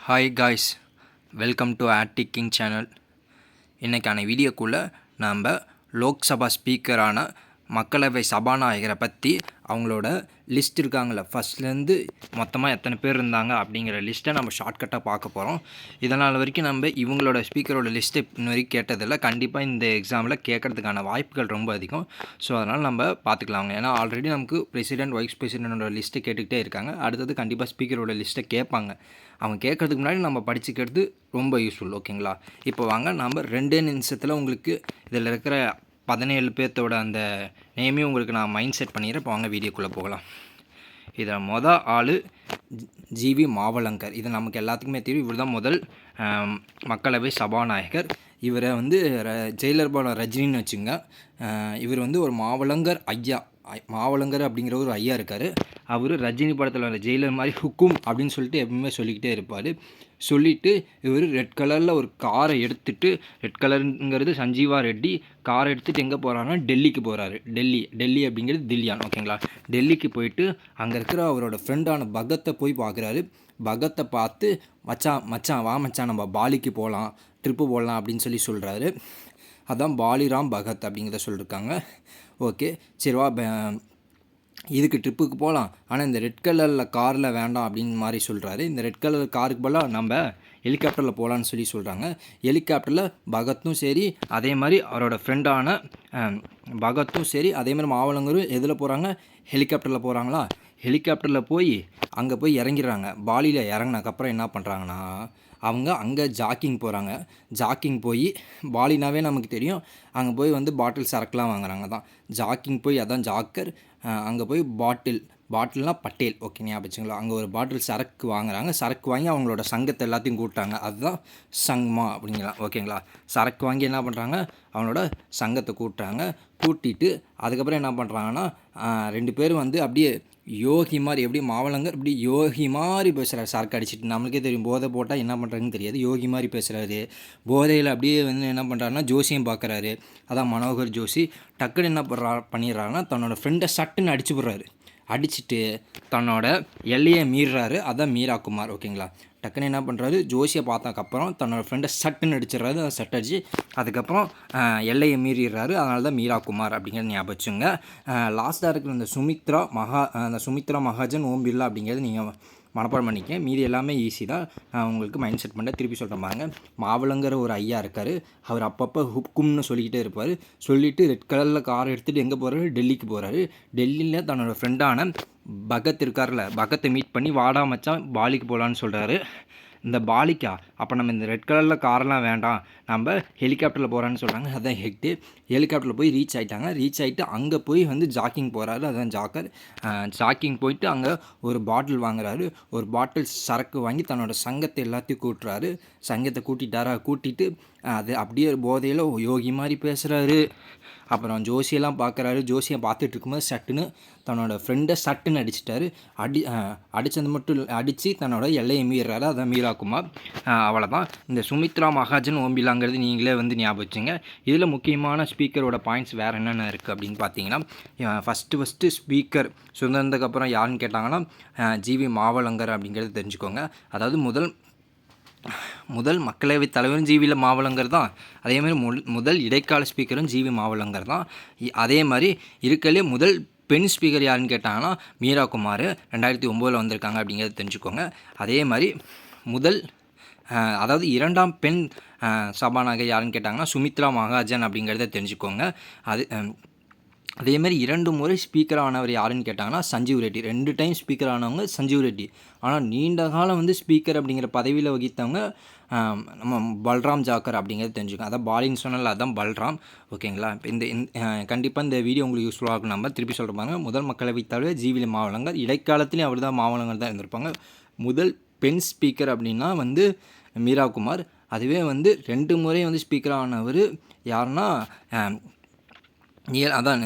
Hi guys, welcome to Arctic king channel. இன்றைக்கான வீடியோக்குள்ளே நாம் லோக்சபா ஸ்பீக்கரான மக்களவை சபாநாயகரை பற்றி அவங்களோட லிஸ்ட் இருக்காங்கள, ஃபஸ்ட்லேருந்து மொத்தமாக எத்தனை பேர் இருந்தாங்க அப்படிங்கிற லிஸ்ட்டை நம்ம ஷார்ட்கட்டாக பார்க்க போகிறோம். இதனால் வரைக்கும் நம்ம இவங்களோட ஸ்பீக்கரோட லிஸ்ட்டு இன்ன வரைக்கும் கேட்டதில்லை. கண்டிப்பாக இந்த எக்ஸாமில் கேட்குறதுக்கான வாய்ப்புகள் ரொம்ப அதிகம். ஸோ அதனால் நம்ம பார்த்துக்கலாம். ஏன்னா ஆல்ரெடி நமக்கு பிரசிடென்ட், வைஸ் பிரசிடென்ட்டோட லிஸ்ட்டு கேட்டுக்கிட்டே இருக்காங்க. அடுத்தது கண்டிப்பாக ஸ்பீக்கரோட லிஸ்ட்டை கேட்பாங்க. அவங்க கேட்குறதுக்கு முன்னாடி நம்ம படிச்சுக்கிறது ரொம்ப யூஸ்ஃபுல். ஓகேங்களா? இப்போ வாங்க நம்ம 2 நிமிஷத்தில் உங்களுக்கு இதில் இருக்கிற 17 பேர்த்தோட அந்த நேமையும் உங்களுக்கு நான் மைண்ட் செட் பண்ணிடுறேன். இப்போ வாங்க வீடியோக்குள்ளே போகலாம். இதில் மொதல் ஆள் ஜிவி மாவலங்கர். இது நமக்கு எல்லாத்துக்குமே தெரியும். இவர் தான் முதல் மக்களவை சபாநாயகர். இவரை வந்து ஜெயிலர் போல ரஜினின்னு வச்சுங்க. இவர் வந்து ஒரு மாவலங்கர் ஐயா. மாவலங்கர் அப்படிங்கிற ஒரு ஐயா இருக்கார். அவர் ரஜினி படத்தில் வர ஜெயிலர் மாதிரி ஹுக்கும் அப்படின்னு சொல்லிட்டு எப்பவுமே சொல்லிக்கிட்டே இருப்பார். சொல்லிவிட்டு இவர் ரெட் கலரில் ஒரு காரை எடுத்துகிட்டு, ரெட் கலருங்கிறது சஞ்சீவா ரெட்டி, காரை எடுத்துகிட்டு எங்கே போகிறாருன்னா டெல்லிக்கு போகிறாரு. டெல்லி அப்படிங்கிறது தில்லியான். ஓகேங்களா? டெல்லிக்கு போயிட்டு அங்கே இருக்கிற அவரோட ஃப்ரெண்டான பகத்தை போய் பார்க்குறாரு. பகத்தை பார்த்து மச்சான் வா மச்சான், நம்ம பாலிக்கு போகலாம், ட்ரிப்பு போடலாம் அப்படின்னு சொல்கிறாரு. அதான் பாலிராம் பகத் அப்படிங்கிறத சொல்லியிருக்காங்க. ஓகே, சரிவா, இதுக்கு ட்ரிப்புக்கு போகலாம், ஆனால் இந்த ரெட் கலரில் காரில் வேண்டாம் அப்படின்னு மாதிரி சொல்கிறாரு. இந்த ரெட் கலர் காருக்கு பதிலாக நம்ம ஹெலிகாப்டரில் போகலான்னு சொல்கிறாங்க. ஹெலிகாப்டரில் பகத்தும் சரி, அதே மாதிரி அவரோட ஃப்ரெண்டான பகத்தும் சரி, அதே மாதிரி மாவலங்கரும் எதில் போகிறாங்க? ஹெலிகாப்டரில் போகிறாங்களா? ஹெலிகாப்டரில் போய் அங்கே போய் இறங்கிடுறாங்க. பாலியில் இறங்கினதுக்கப்புறம் என்ன பண்ணுறாங்கன்னா, அவங்க அங்கே ஜாக்கிங் போகிறாங்க. ஜாக்கிங் போய் பாலினாவே நமக்கு தெரியும், அங்கே போய் வந்து பாட்டில் சரக்குலாம் வாங்குறாங்க. தான் ஜாக்கிங் போய், அதான் ஜாக்கர். அங்கே போய் பாட்டில்னால் பட்டேல். ஓகே, ஞாபகம். அங்கே ஒரு பாட்டில் சரக்கு வாங்குறாங்க. சரக்கு வாங்கி அவங்களோட சங்கத்தை எல்லாத்தையும் கூட்டாங்க. அதுதான் சங்மா அப்படிங்கலாம். ஓகேங்களா? சரக்கு வாங்கி என்ன பண்ணுறாங்க? அவங்களோட சங்கத்தை கூட்டுறாங்க. கூட்டிட்டு அதுக்கப்புறம் என்ன பண்ணுறாங்கன்னா, 2 பேரும் வந்து அப்படியே யோகி மாதிரி, எப்படி மாவலங்கர் இப்படி யோகி மாதிரி பேசுகிறாரு. சரக்கு அடிச்சுட்டு, நம்மளுக்கே தெரியும் போதை போட்டால் என்ன பண்ணுறாங்கன்னு தெரியாது. யோகி மாதிரி பேசுகிறாரு. போதையில் அப்படியே வந்து என்ன பண்ணுறாருன்னா ஜோசியம் பார்க்குறாரு. அதான் மனோகர் ஜோஷி. டக்குன்னு என்ன பண்ணிடுறாருன்னா, தன்னோட ஃப்ரெண்டை சட்டுன்னு அடிச்சு போடுறாரு. அடிச்சுட்டு தன்னோட எல்லையை மீறுறாரு. அதான் மீராகுமார். ஓகேங்களா? டக்குன்னு என்ன பண்ணுறாரு, ஜோசியை பார்த்ததுக்கப்புறம் தன்னோட ஃப்ரெண்டை சட்டுன்னு அடிச்சிடுறாரு. அதை சட் அடிச்சு அதுக்கப்புறம் எல்லையை மீறிடுறாரு. அதனால தான் மீராகுமார் அப்படிங்கிறது ஞாபகம் வச்சுங்க. லாஸ்ட்டாக இருக்கிற இந்த சுமித்ரா மகாஜன், ஓம் பிர்லா அப்படிங்கிறது நீங்கள் மனப்பாடம் பண்ணிக்க. மீதி எல்லாமே ஈஸி தான். நான் உங்களுக்கு மைண்ட் செட் பண்ண திருப்பி சொல்கிறேன் பாருங்க. மாவலங்கிற ஒரு ஐயா இருக்கார். அவர் அப்பப்போ ஹுக்கும்னு சொல்லிக்கிட்டே இருப்பார். சொல்லிவிட்டு ரெட் கலரில் காரை எடுத்துகிட்டு எங்கே போகிறாரு? டெல்லிக்கு போகிறாரு. டெல்லியில் தன்னோட ஃப்ரெண்டான பகத் இருக்கார்ல, பகத்தை மீட் பண்ணி வாடா மச்சான் பாலிக்கு போகலான்னு சொல்கிறாரு. இந்த பாலிக்கா, அப்போ நம்ம இந்த ரெட் கலரில் காரெலாம் வேண்டாம், நம்ம ஹெலிகாப்டரில் போகிறான்னு சொல்கிறாங்க. அதான் ஹெக்டு. ஹெலிகாப்டரில் போய் ரீச் ஆகிட்டாங்க. ரீச் ஆகிட்டு அங்கே போய் வந்து ஜாக்கிங் போகிறாரு. அதான் ஜாக்கர். ஜாக்கிங் போயிட்டு அங்கே ஒரு பாட்டில் வாங்குறாரு. ஒரு பாட்டில் சரக்கு வாங்கி தன்னோட சங்கத்தை எல்லாத்தையும் கூட்டுறாரு. சங்கத்தை கூட்டிட்டு அது அப்படியே போதையில் யோகி மாதிரி பேசுகிறாரு. அப்புறம் ஜோசியெல்லாம் பார்க்குறாரு. ஜோசியை பார்த்துட்டு இருக்கும்போது சட்டுன்னு தன்னோட ஃப்ரெண்டை சட்டுன்னு அடிச்சிட்டாரு. அடித்தது மட்டும் அடித்து தன்னோட எல்லையை மீறாரு. அதான் மீராகுமார். அவ்வளோதான். இந்த சுமித்ரா மகாஜன், ஓம் பிர்லாங்கிறது நீங்களே வந்து ஞாபகம் வச்சுங்க. இதில் முக்கியமான ஸ்பீக்கரோட பாயிண்ட்ஸ் வேறு என்னென்ன இருக்குது அப்படின்னு பார்த்தீங்கன்னா, ஃபஸ்ட்டு ஸ்பீக்கர் சுதந்திரத்துக்கு யாருன்னு கேட்டாங்கன்னா ஜிவி மாவலங்கர் அப்படிங்கிறது தெரிஞ்சுக்கோங்க. அதாவது முதல் மக்களவைத் தலைவரும் ஜிவி மாவலங்கர் தான். அதேமாதிரி முதல் இடைக்கால ஸ்பீக்கரும் ஜிவி மாவலங்கர் தான். அதே மாதிரி இருக்கலே முதல் பெண் ஸ்பீக்கர் யாருன்னு கேட்டாங்கன்னா மீராகுமார் 2009 வந்திருக்காங்க அப்படிங்கிறத தெரிஞ்சுக்கோங்க. அதே மாதிரி அதாவது 2ஆம் பெண் சபாநாயகர் யாருன்னு கேட்டாங்கன்னா சுமித்ரா மகாஜன் அப்படிங்கிறத தெரிஞ்சுக்கோங்க. அதேமாதிரி 2 முறை ஸ்பீக்கர் ஆனவர் யாருன்னு கேட்டாங்கன்னா சஞ்சீவ் ரெட்டி. 2 டைம் ஸ்பீக்கர் ஆனவங்க சஞ்சீவ் ரெட்டி. ஆனால் நீண்ட காலம் வந்து ஸ்பீக்கர் அப்படிங்கிற பதவியில் வகித்தவங்க நம்ம பல்ராம் ஜாக்கர் அப்படிங்கிறது தெரிஞ்சுக்கோங்க. அதான் பாலின்னு சொன்னால அதான் பல்ராம். ஓகேங்களா? இப்போ இந்த கண்டிப்பாக இந்த வீடியோ உங்களுக்கு யூஸ்ஃபுல்லாக இருக்கும். நம்ம திருப்பி சொல்கிறாங்க. முதல் மக்களவைத் தலைவர் ஜிவி மாவலங்கர். இடைக்காலத்துலேயும் அவர் தான் மாவலங்கர் தான் இருந்திருப்பாங்க. முதல் பெண் ஸ்பீக்கர் அப்படின்னா வந்து மீராகுமார். அதுவே வந்து 2 முறை வந்து ஸ்பீக்கர் ஆனவர் யாருன்னா அதான்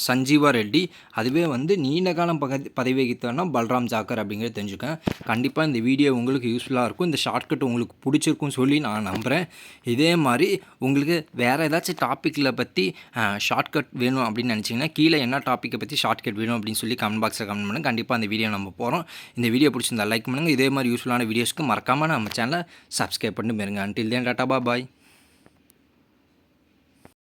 சஞ்சீவா ரெட்டி. அதுவே வந்து நீண்ட காலம் பதவி வகித்தவர்னா பல்ராம் ஜாக்கர் அப்படிங்கிறத தெரிஞ்சுக்கேன். கண்டிப்பாக இந்த வீடியோ உங்களுக்கு யூஸ்ஃபுல்லாக இருக்கும். இந்த ஷார்ட்கட் உங்களுக்கு பிடிச்சிருக்குன்னு சொல்லி நான் நம்புகிறேன். இதே மாதிரி உங்களுக்கு வேறு ஏதாச்சும் டாப்பிக்கில் பற்றி ஷார்ட்கட் வேணும் அப்படின்னு நினச்சிங்கன்னா கீழே என்ன டாப்பிக்கை பற்றி ஷார்ட்கட் வேணும் அப்படின்னு சொல்லி கமெண்ட் பாக்ஸில் கமெண்ட் பண்ணுங்கள். கண்டிப்பாக அந்த வீடியோ நம்ம போகிறோம். இந்த வீடியோ பிடிச்சிருந்தா லைக் பண்ணுங்கள். இதே மாதிரி யூஸ்ஃபுல்லான வீடியோஸ்க்கு மறக்காமல் நம்ம சேனலை சப்ஸ்கிரைப் பண்ணி பாருங்க. அன்டில் தென் டாடா பாய்.